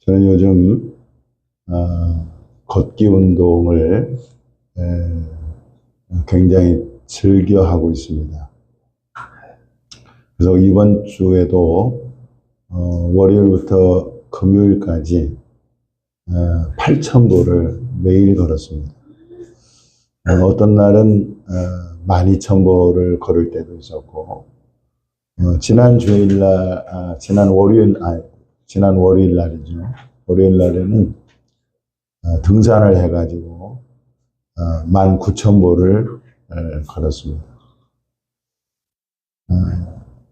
저는 요즘 걷기 운동을 굉장히 즐겨 하고 있습니다. 그래서 이번 주에도 월요일부터 금요일까지 8,000보를 매일 걸었습니다. 어떤 날은 12,000보를 걸을 때도 있었고, 지난 월요일 날이죠. 월요일 날에는 등산을 해가지고 19,000보를 걸었습니다.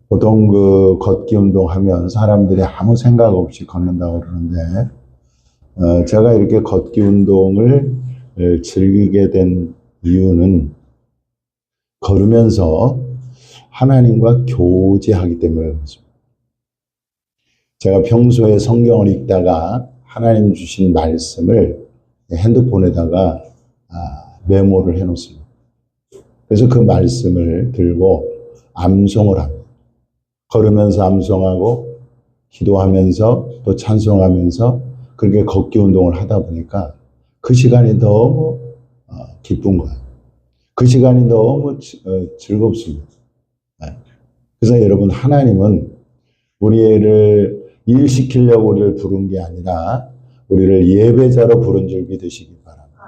보통 그 걷기 운동하면 사람들이 아무 생각 없이 걷는다고 그러는데, 제가 이렇게 걷기 운동을 즐기게 된 이유는 걸으면서 하나님과 교제하기 때문에 그렇습니다. 제가 평소에 성경을 읽다가 하나님 주신 말씀을 핸드폰에다가 메모를 해놓습니다. 그래서 그 말씀을 들고 암송을 합니다. 걸으면서 암송하고 기도하면서 또 찬송하면서 그렇게 걷기 운동을 하다 보니까 그 시간이 너무 기쁜 거예요. 그 시간이 너무 즐겁습니다. 그래서 여러분, 하나님은 우리를 일시키려고 우리를 부른 게 아니라 우리를 예배자로 부른 줄 믿으시기 바랍니다.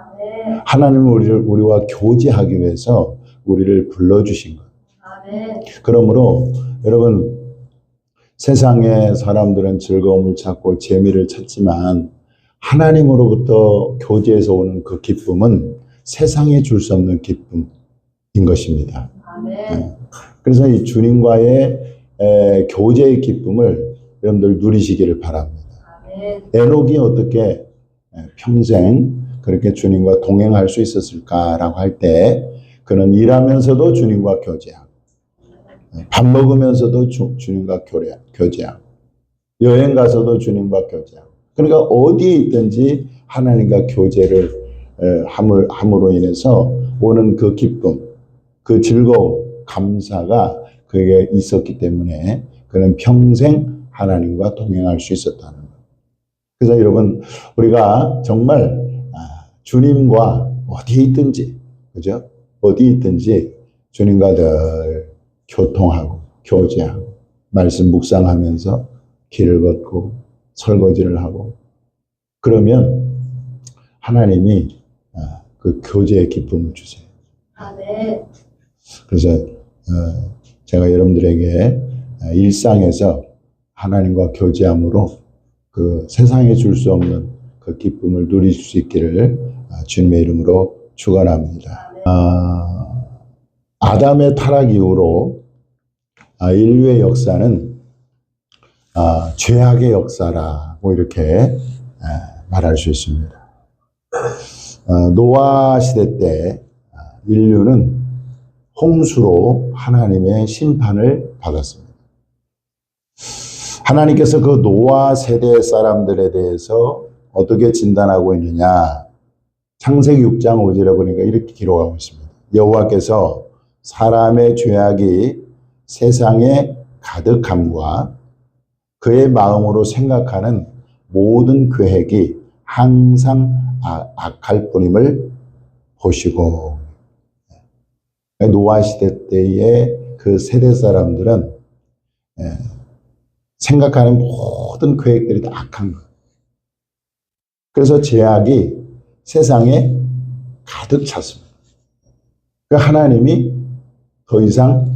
하나님은 우리와 교제하기 위해서 우리를 불러주신 거예요. 그러므로 여러분, 세상의 사람들은 즐거움을 찾고 재미를 찾지만 하나님으로부터 교제에서 오는 그 기쁨은 세상에 줄 수 없는 기쁨인 것입니다. 그래서 이 주님과의 교제의 기쁨을 여러분들 누리시기를 바랍니다. 에녹이 어떻게 평생 그렇게 주님과 동행할 수 있었을까라고 할 때 그는 일하면서도 주님과 교제하고 밥 먹으면서도 주님과 교제하고 여행 가서도 주님과 교제하고, 그러니까 어디에 있든지 하나님과 교제를 함으로 인해서 오는 그 기쁨, 그 즐거움, 감사가 그에게 있었기 때문에 그는 평생 하나님과 동행할 수 있었다는 거예요. 그래서 여러분, 우리가 정말 주님과 어디에 있든지, 그죠? 어디에 있든지 주님과 늘 교통하고 교제하고 말씀 묵상하면서 길을 걷고 설거지를 하고, 그러면 하나님이 그 교제의 기쁨을 주세요. 그래서 제가 여러분들에게 일상에서 하나님과 교제함으로 그 세상에 줄 수 없는 그 기쁨을 누릴 수 있기를 주님의 이름으로 축원합니다. 아담의 타락 이후로 인류의 역사는 죄악의 역사라고 이렇게 말할 수 있습니다. 노아 시대 때 인류는 홍수로 하나님의 심판을 받았습니다. 하나님께서 그 노아 세대 사람들에 대해서 어떻게 진단하고 있느냐, 창세기 6장 5절에 보니까 이렇게 기록하고 있습니다. 여호와께서 사람의 죄악이 세상에 가득함과 그의 마음으로 생각하는 모든 계획이 항상 악할 뿐임을 보시고, 노아 시대 때의 그 세대 사람들은 생각하는 모든 계획들이 다 악한 거예요. 그래서 죄악이 세상에 가득 찼습니다. 하나님이 더 이상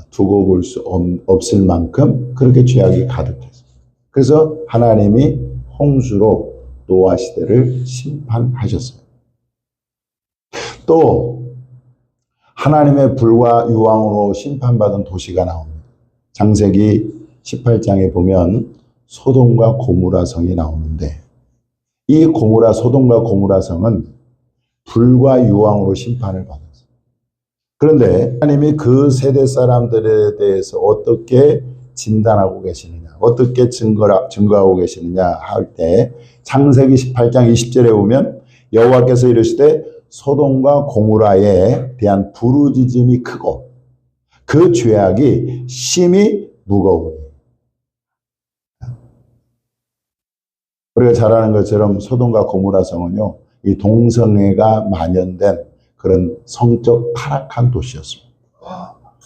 두고 볼 수 없을 만큼 그렇게 죄악이 가득했습니다. 그래서 하나님이 홍수로 노아 시대를 심판하셨어요. 또 하나님의 불과 유황으로 심판받은 도시가 나옵니다. 창세기 18장에 보면 소돔과 고모라 성이 나오는데, 이 소돔과 고모라 성은 불과 유황으로 심판을 받았어요. 그런데 하나님이 그 세대 사람들에 대해서 어떻게 진단하고 계시느냐, 어떻게 증거하고 계시느냐 할 때 창세기 18장 20절에 보면 여호와께서 이르시되 소돔과 고모라에 대한 부르짖음이 크고 그 죄악이 심히 무거우니 우리가 잘 아는 것처럼 소돔과 고모라 성은요, 이 동성애가 만연된 그런 성적 타락한 도시였습니다.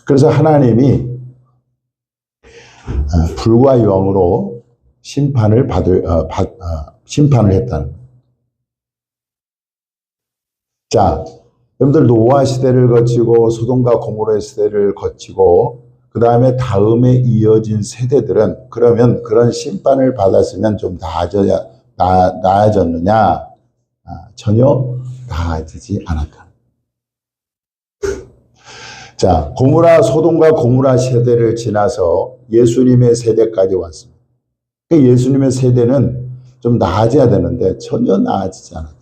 그래서 하나님이 불과 영으로 심판을 심판을 했다는 거예요. 자, 여러분들 노아 시대를 거치고 소돔과 고모라 시대를 거치고 그 다음에 이어진 세대들은 그러면 그런 심판을 받았으면 좀 나아졌느냐? 전혀 나아지지 않았다. 자, 소돔과 고모라 세대를 지나서 예수님의 세대까지 왔습니다. 예수님의 세대는 좀 나아져야 되는데 전혀 나아지지 않았다.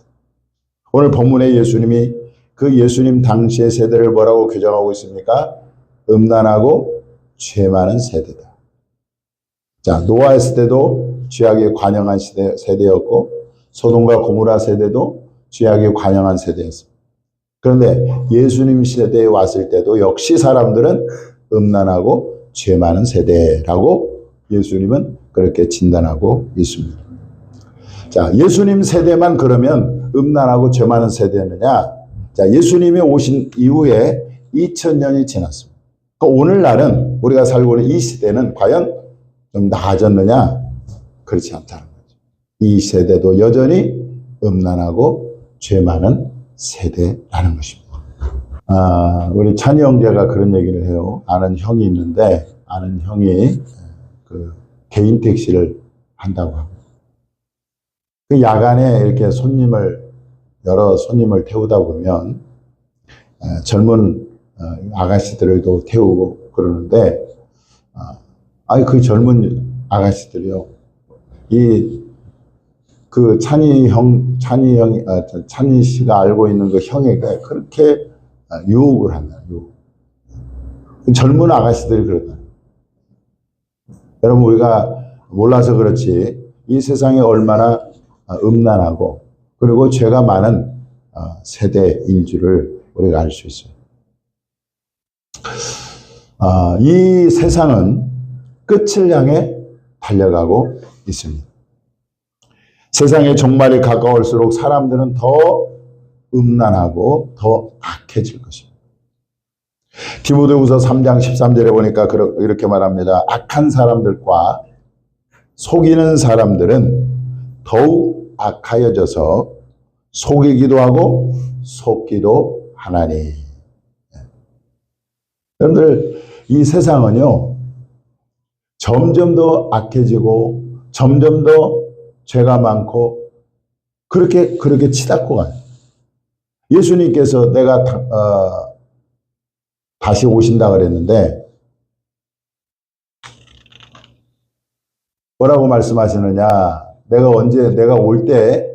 오늘 본문에 예수님이 그 예수님 당시의 세대를 뭐라고 규정하고 있습니까? 음란하고 죄 많은 세대다. 자, 노아의 세대도 죄악에 관영한 세대였고 소돔과 고모라 세대도 죄악에 관영한 세대였습니다. 그런데 예수님 세대에 왔을 때도 역시 사람들은 음란하고 죄 많은 세대라고 예수님은 그렇게 진단하고 있습니다. 자, 예수님 세대만 그러면 음란하고 죄 많은 세대느냐? 자, 예수님이 오신 이후에 2000년이 지났습니다. 오늘날은 우리가 살고 있는 이 시대는 과연 좀 나아졌느냐? 그렇지 않다는 거죠. 이 세대도 여전히 음란하고 죄 많은 세대라는 것입니다. 우리 찬이 형제가 그런 얘기를 해요. 아는 형이 있는데 아는 형이 그 개인 택시를 한다고 합니다. 그 야간에 이렇게 여러 손님을 태우다 보면 젊은 아가씨들도 태우고 그러는데 그 젊은 아가씨들이요. 그 찬이 씨가 알고 있는 그 형에게 그렇게 유혹을 한다. 젊은 아가씨들이 그러다. 여러분, 우리가 몰라서 그렇지 이 세상이 얼마나 음란하고 그리고 죄가 많은 세대인 줄을 우리가 알 수 있어요. 이 세상은 끝을 향해 달려가고 있습니다. 세상의 종말이 가까울수록 사람들은 더 음란하고 더 악해질 것입니다. 디모데후서 3장 13절에 보니까 이렇게 말합니다. 악한 사람들과 속이는 사람들은 더욱 악하여져서 속이기도 하고 속기도 하나니. 여러분들, 이 세상은요, 점점 더 악해지고 점점 더 죄가 많고 그렇게 치닫고 가요. 예수님께서 내가 다시 오신다 그랬는데 뭐라고 말씀하시느냐? 내가 올 때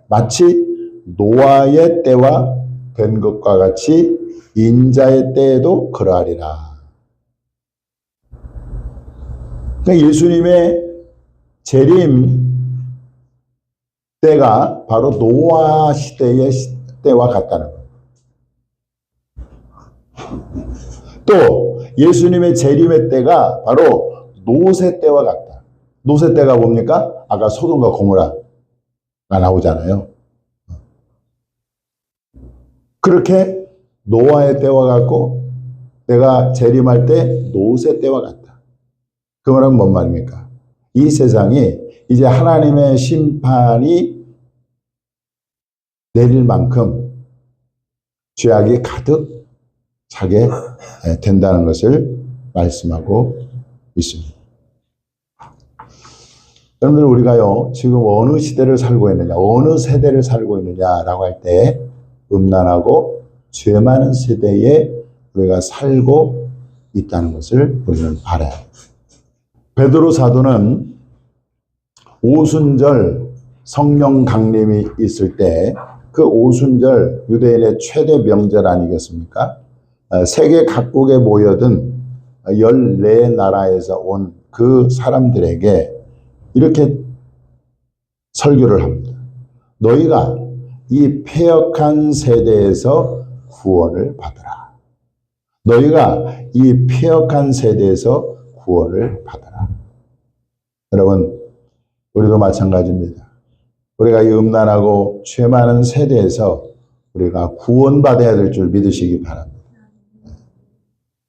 마치 노아의 때와 된 것과 같이 인자의 때에도 그러하리라. 그러니까 예수님의 재림 때가 바로 노아 시대의 때와 같다는 거예요. 또 예수님의 재림의 때가 바로 노세 때와 같다. 노세 때가 뭡니까? 아까 소돔과 고모라가 나오잖아요. 그렇게 노아의 때와 같고 내가 재림할 때 노세 때와 같다. 그 말은 뭔 말입니까? 이 세상이 이제 하나님의 심판이 내릴 만큼 죄악이 가득 차게 된다는 것을 말씀하고 있습니다. 여러분들, 우리가요 지금 어느 시대를 살고 있느냐, 어느 세대를 살고 있느냐라고 할 때 음란하고 죄 많은 세대에 우리가 살고 있다는 것을 우리는 알아야 합니다. 베드로 사도는 오순절 성령 강림이 있을 때 그 오순절 유대인의 최대 명절 아니겠습니까? 세계 각국에 모여든 14나라에서 온 그 사람들에게 이렇게 설교를 합니다. 너희가 이 패역한 세대에서 구원을 받으라. 너희가 이 패역한 세대에서 구원을 받으라. 여러분, 우리도 마찬가지입니다. 우리가 이 음란하고 죄 많은 세대에서 우리가 구원받아야 될 줄 믿으시기 바랍니다.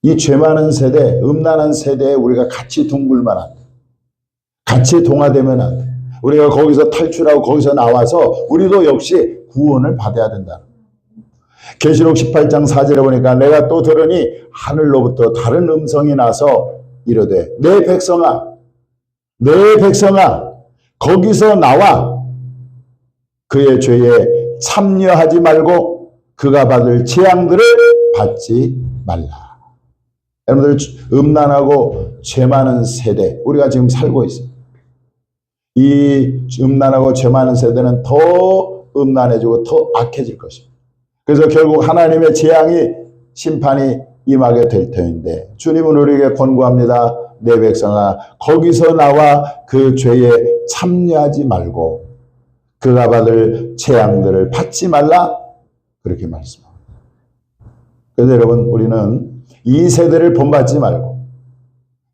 이 죄 많은 세대, 음란한 세대에 우리가 같이 둥글면 안 돼. 같이 동화되면 안 돼. 우리가 거기서 탈출하고 거기서 나와서 우리도 역시 구원을 받아야 된다. 계시록 18장 4절에 보니까 내가 또 들으니 하늘로부터 다른 음성이 나서 이르되 내 백성아 거기서 나와 그의 죄에 참여하지 말고 그가 받을 재앙들을 받지 말라. 여러분들 음란하고 죄 많은 세대 우리가 지금 살고 있어요. 이 음란하고 죄 많은 세대는 더 음란해지고 더 악해질 것입니다. 그래서 결국 하나님의 재앙이 심판이 임하게 될 터인데 주님은 우리에게 권고합니다. 내 백성아 거기서 나와 그 죄에 참여하지 말고 그가 받을 재앙들을 받지 말라 그렇게 말씀합니다. 그래서 여러분 우리는 이 세대를 본받지 말고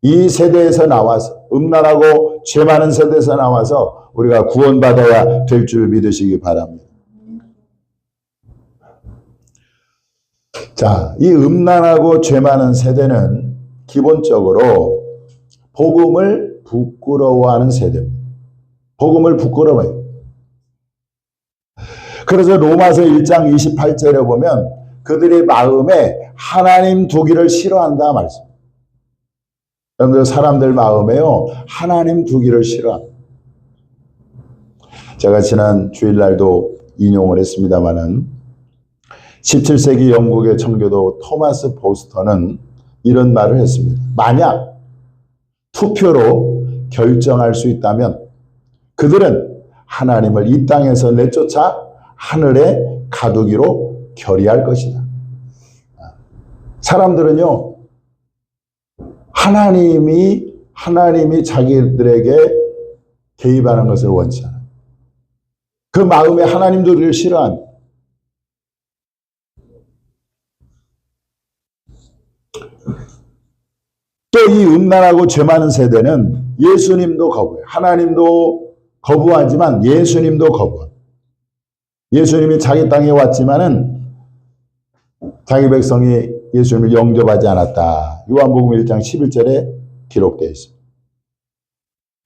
이 세대에서 나와서 음란하고 죄 많은 세대에서 나와서 우리가 구원받아야 될 줄 믿으시기 바랍니다. 자, 이 음란하고 죄 많은 세대는 기본적으로 복음을 부끄러워하는 세대입니다. 복음을 부끄러워해요. 그래서 로마서 1장 28절에 보면 그들의 마음에 하나님 두기를 싫어한다 말씀. 여러분들 사람들 마음에요 하나님 두기를 싫어합니다. 제가 지난 주일날도 인용을 했습니다마는 17세기 영국의 청교도 토마스 포스터는 이런 말을 했습니다. 만약 투표로 결정할 수 있다면 그들은 하나님을 이 땅에서 내쫓아 하늘에 가두기로 결의할 것이다. 사람들은요, 하나님이 자기들에게 개입하는 것을 원치 않아요. 그 마음에 하나님들을 싫어합니다. 또 이 음란하고 죄 많은 세대는 예수님도 거부해요. 하나님도 거부하지만 예수님도 거부해요. 예수님이 자기 땅에 왔지만은 자기 백성이 예수님을 영접하지 않았다. 요한복음 1장 11절에 기록되어 있습니다.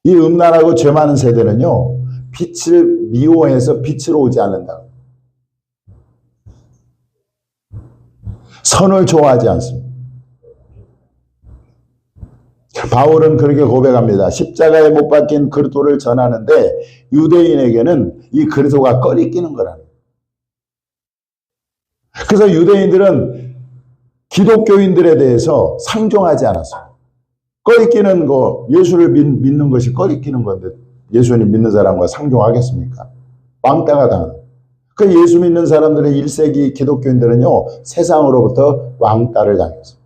이 음란하고 죄 많은 세대는요. 빛을 미워해서 빛으로 오지 않는다. 선을 좋아하지 않습니다. 바울은 그렇게 고백합니다. 십자가에 못 박힌 그리스도를 전하는데 유대인에게는 이 그리스도가 꺼리끼는 거라는 거예요. 그래서 유대인들은 기독교인들에 대해서 상종하지 않았어요. 꺼리끼는 거, 예수를 믿는 것이 꺼리끼는 건데 예수님 믿는 사람과 상종하겠습니까? 왕따가 당하는. 그 예수 믿는 사람들의 1세기 기독교인들은요, 세상으로부터 왕따를 당했어요.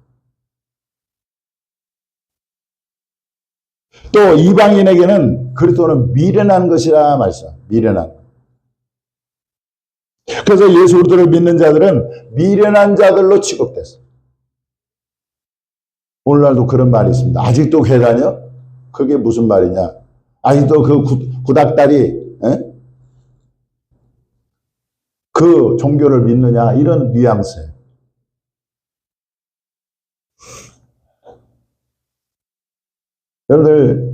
또 이방인에게는 그리스도는 미련한 것이라 말씀. 미련한. 그래서 예수를 믿는 자들은 미련한 자들로 취급됐어요. 오늘날도 그런 말이 있습니다. 아직도 교회 다녀? 그게 무슨 말이냐? 아직도 그 구닥다리, 그 종교를 믿느냐? 이런 뉘앙스. 여러분들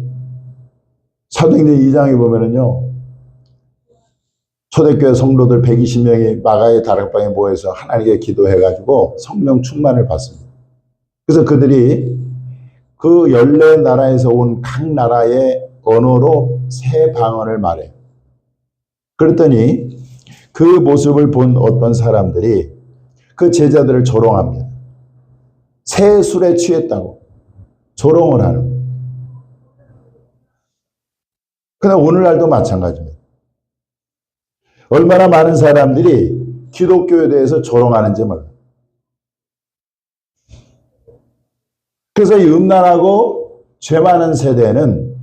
사도행전 2장에 보면은요, 초대교회 성도들 120명이 마가의 다락방에 모여서 하나님께 기도해가지고 성령 충만을 받습니다. 그래서 그들이 그 14나라에서 온 각 나라의 언어로 새 방언을 말해요. 그랬더니 그 모습을 본 어떤 사람들이 그 제자들을 조롱합니다. 새 술에 취했다고 조롱을 하는 거예요. 그런데 오늘날도 마찬가지입니다. 얼마나 많은 사람들이 기독교에 대해서 조롱하는지 몰라요. 그래서 이 음란하고 죄 많은 세대는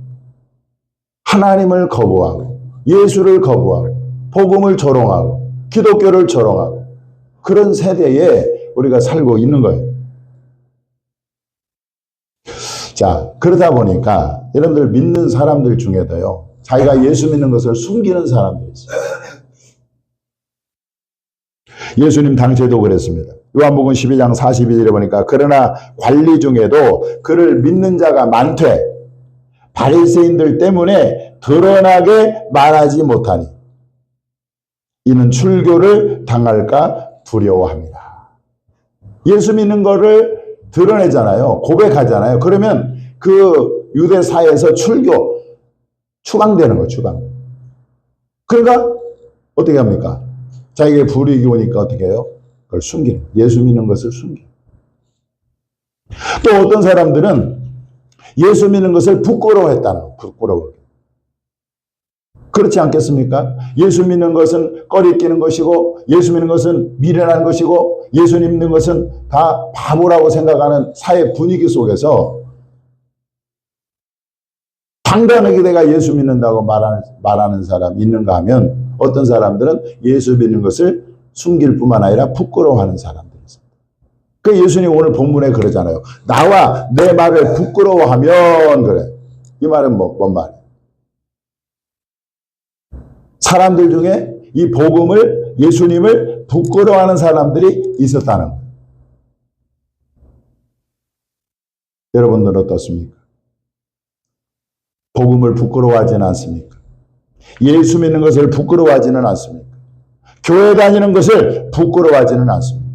하나님을 거부하고 예수를 거부하고 복음을 조롱하고 기독교를 조롱하고 그런 세대에 우리가 살고 있는 거예요. 자, 그러다 보니까 여러분들 믿는 사람들 중에도요, 자기가 예수 믿는 것을 숨기는 사람들이 있어요. 예수님 당시에도 그랬습니다. 요한복음 12장 42절에 보니까 그러나 관리 중에도 그를 믿는 자가 많되 바리새인들 때문에 드러나게 말하지 못하니 이는 출교를 당할까 두려워합니다. 예수 믿는 거를 드러내잖아요. 고백하잖아요. 그러면 그 유대 사회에서 추방되는 거예요. 추방. 그러니까 어떻게 합니까? 자기에게 불이익이 오니까 어떻게 해요? 그걸 숨기는. 예수 믿는 것을 숨기는. 또 어떤 사람들은 예수 믿는 것을 부끄러워했다는 거예요. 부끄러워. 그렇지 않겠습니까? 예수 믿는 것은 꺼리끼는 것이고 예수 믿는 것은 미련한 것이고 예수 믿는 것은 다 바보라고 생각하는 사회 분위기 속에서 당당하게 내가 예수 믿는다고 말하는 사람 있는가 하면 어떤 사람들은 예수 믿는 것을 숨길 뿐만 아니라 부끄러워하는 사람들이 있습니다. 그 예수님 오늘 본문에 그러잖아요. 나와 내 말을 부끄러워하면 그래. 이 말은 뭔 말이에요? 사람들 중에 이 복음을 예수님을 부끄러워하는 사람들이 있었다는 거예요. 여러분들은 어떻습니까? 복음을 부끄러워하지는 않습니까? 예수 믿는 것을 부끄러워하지는 않습니까? 교회 다니는 것을 부끄러워하지는 않습니까?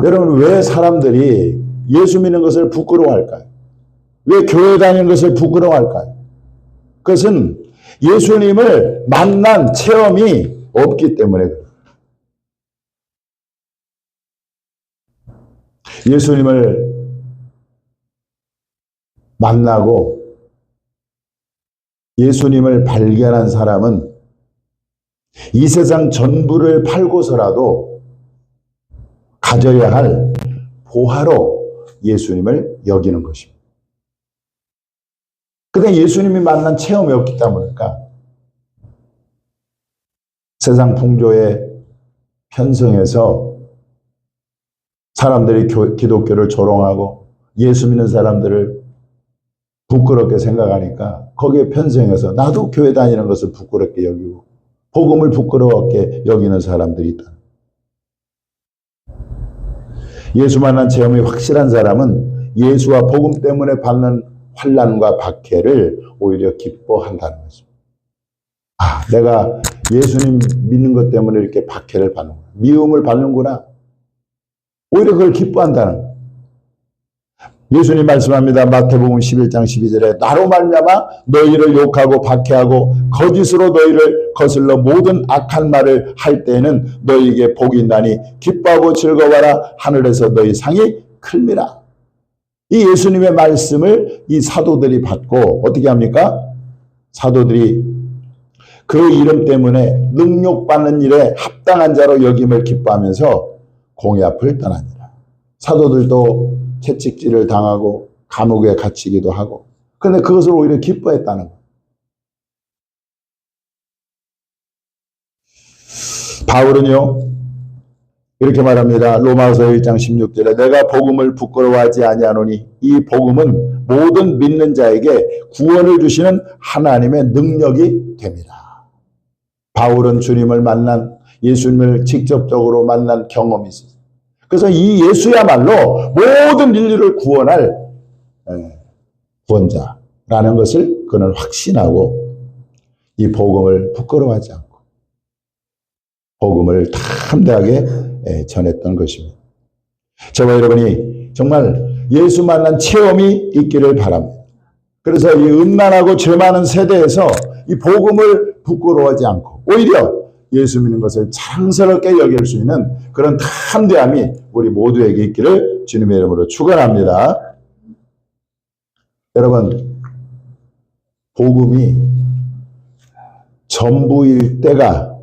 여러분 왜 사람들이 예수 믿는 것을 부끄러워할까요? 왜 교회 다니는 것을 부끄러워할까요? 그것은 예수님을 만난 체험이 없기 때문에 그래요. 예수님을 만나고 예수님을 발견한 사람은 이 세상 전부를 팔고서라도 가져야 할 보화로 예수님을 여기는 것입니다. 그때 예수님이 만난 체험이 없기 때문일까? 세상 풍조에 편성해서 사람들이 기독교를 조롱하고 예수 믿는 사람들을 부끄럽게 생각하니까 거기에 편성해서 나도 교회 다니는 것을 부끄럽게 여기고 복음을 부끄럽게 여기는 사람들이 있다. 예수 만난 체험이 확실한 사람은 예수와 복음 때문에 받는 환난과 박해를 오히려 기뻐한다는 것입니다. 아, 내가 예수님 믿는 것 때문에 이렇게 박해를 받는구나. 미움을 받는구나. 오히려 그걸 기뻐한다는 거예요. 예수님 말씀합니다. 마태복음 11장 12절에 나로 말미암아 너희를 욕하고 박해하고 거짓으로 너희를 거슬러 모든 악한 말을 할 때에는 너희에게 복이 있나니 기뻐하고 즐거워하라. 하늘에서 너희 상이 클미라. 이 예수님의 말씀을 이 사도들이 받고 어떻게 합니까? 사도들이 그 이름 때문에 능욕받는 일에 합당한 자로 여김을 기뻐하면서 공의 앞을 떠납니다. 사도들도 채찍질을 당하고 감옥에 갇히기도 하고 그런데 그것을 오히려 기뻐했다는 거예요. 바울은요 이렇게 말합니다. 로마서 1장 16절에 내가 복음을 부끄러워하지 아니하노니 이 복음은 모든 믿는 자에게 구원을 주시는 하나님의 능력이 됩니다. 바울은 주님을 만난 예수님을 직접적으로 만난 경험이 있어요. 그래서 이 예수야말로 모든 인류를 구원할 구원자라는 것을 그는 확신하고 이 복음을 부끄러워하지 않고 복음을 담대하게 전했던 것입니다. 저와 여러분이 정말 예수 만난 체험이 있기를 바랍니다. 그래서 이 음란하고 죄 많은 세대에서 이 복음을 부끄러워하지 않고 오히려 예수 믿는 것을 자랑스럽게 여길 수 있는 그런 담대함이 우리 모두에게 있기를 주님의 이름으로 축원합니다. 여러분, 복음이 전부일 때가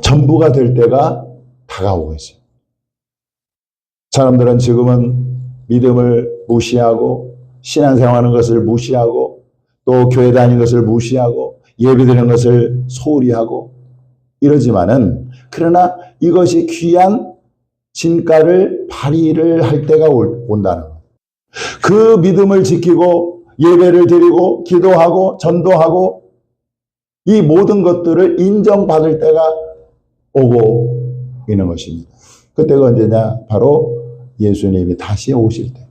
전부가 될 때가 다가오고 있어요. 사람들은 지금은 믿음을 무시하고 신앙생활하는 것을 무시하고 또 교회 다니는 것을 무시하고 예배드리는 것을 소홀히 하고 이러지만은 그러나 이것이 귀한 진가를 발휘를 할 때가 온다는 거예요. 그 믿음을 지키고 예배를 드리고 기도하고 전도하고 이 모든 것들을 인정받을 때가 오고 있는 것입니다. 그때가 언제냐? 바로 예수님이 다시 오실 때.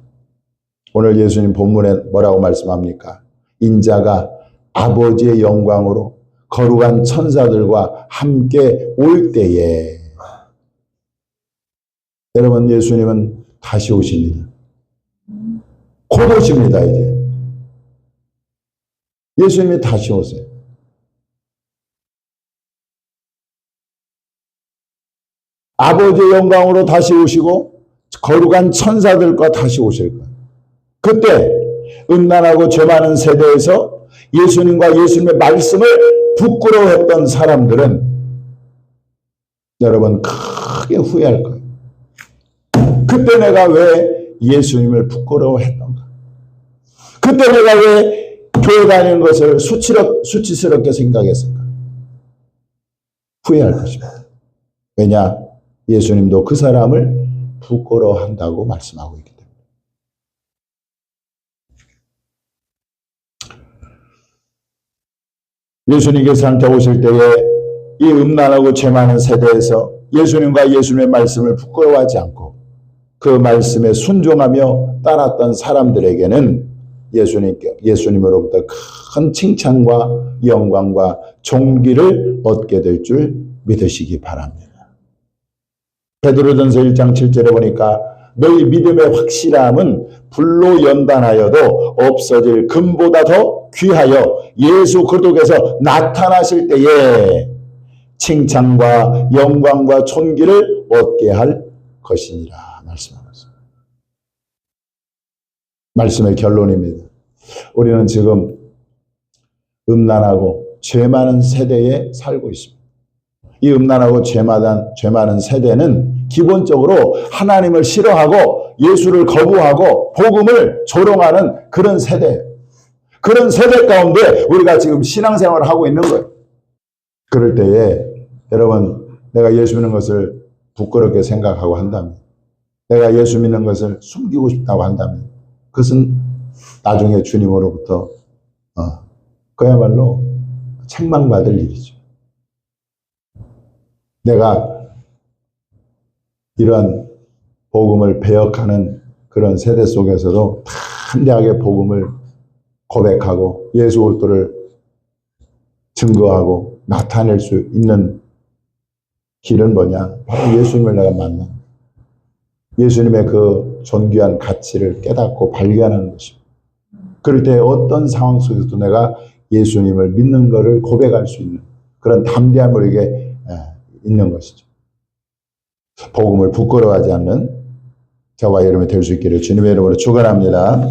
오늘 예수님 본문에 뭐라고 말씀합니까? 인자가 아버지의 영광으로 거룩한 천사들과 함께 올 때에. 여러분, 예수님은 다시 오십니다. 곧 오십니다, 이제. 예수님이 다시 오세요. 아버지의 영광으로 다시 오시고 거룩한 천사들과 다시 오실 거예요. 그때 음란하고 죄 많은 세대에서 예수님과 예수님의 말씀을 부끄러워했던 사람들은 여러분 크게 후회할 거예요. 그때 내가 왜 예수님을 부끄러워했던가? 그때 내가 왜 교회 다니는 것을 수치스럽게 생각했을까? 후회할 것입니다. 왜냐? 예수님도 그 사람을 부끄러워한다고 말씀하고 있기 때문에. 예수님께서 함께 오실 때에 이 음란하고 죄 많은 세대에서 예수님과 예수님의 말씀을 부끄러워하지 않고 그 말씀에 순종하며 따랐던 사람들에게는 예수님으로부터 큰 칭찬과 영광과 존귀를 얻게 될 줄 믿으시기 바랍니다. 베드로전서 1장 7절에 보니까 너희 믿음의 확실함은 불로 연단하여도 없어질 금보다 더 귀하여 예수 그리스도께서 나타나실 때에 칭찬과 영광과 존귀를 얻게 할 것이니라 말씀하셨습니다. 말씀의 결론입니다. 우리는 지금 음란하고 죄 많은 세대에 살고 있습니다. 이 음란하고 죄 많은 세대는 기본적으로 하나님을 싫어하고 예수를 거부하고 복음을 조롱하는 그런 세대예요. 그런 세대 가운데 우리가 지금 신앙생활을 하고 있는 거예요. 그럴 때에 여러분, 내가 예수 믿는 것을 부끄럽게 생각하고 한다면, 내가 예수 믿는 것을 숨기고 싶다고 한다면, 그것은 나중에 주님으로부터 그야말로 책망받을 일이죠. 내가 이러한 복음을 배역하는 그런 세대 속에서도 담대하게 복음을 고백하고 예수 그리스도를 증거하고 나타낼 수 있는 길은 뭐냐? 바로 예수님을 내가 만나 예수님의 그 존귀한 가치를 깨닫고 발견하는 것입니다. 그럴 때 어떤 상황 속에서도 내가 예수님을 믿는 것을 고백할 수 있는 그런 담대함이 우리에게 있는 것이죠. 복음을 부끄러워하지 않는 저와 여러분이 될 수 있기를 주님의 이름으로 축원합니다.